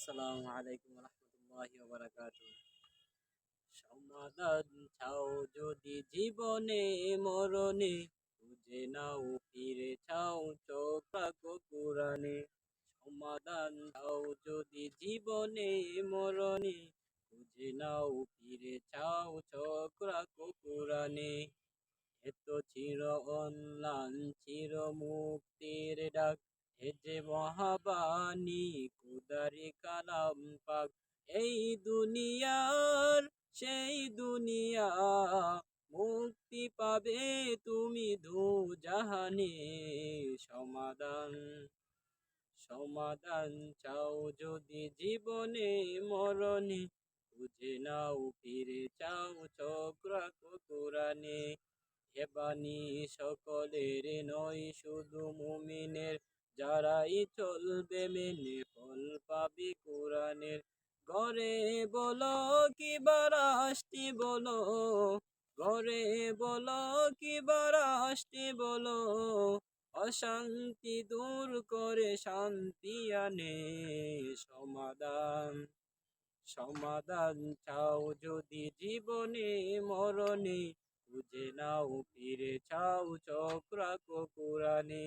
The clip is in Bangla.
আসসালামু আলাইকুম রহমতুল্লাহি ওয়া বারাকাতুহু। সমাধান চাও যদি জীবনে মরণে, খুঁজে নাও ফিরে চাও চোখ রাখো কুরআনে। সমাধান চাও যদি জীবনে মরণে, খুঁজে নাও ফিরে চাও চোখ রাখো কুরআনে। এত চির অম্লান চির মুক্তির ডাক, এ যে মহাবাণী খুদারি কালাম পাক। এই দুনিয়ার সেই দুনিয়া, মুক্তি পাবে তুমি দু জাহানে। সমাধান সমাধান চাও যদি জীবনে মরণে, খুঁজে নাও ফিরে চাও চোখ রাখো কুরআনে। এ বাণী সকলের নয় শুধু মুমিনের, যারাই চলবে মেনে ফল পাবে কুরআনের। ঘরে বলো কিবা রাষ্ট্রে বলো, ঘরে বলো কিবা রাষ্ট্রে বলো, অশান্তি দূর করে শান্তি আনে। সমাধান সমাধান চাও যদি জীবনে মরণে, খুঁজে নাও ফিরে চাও চোখ রাখো কুরআনে।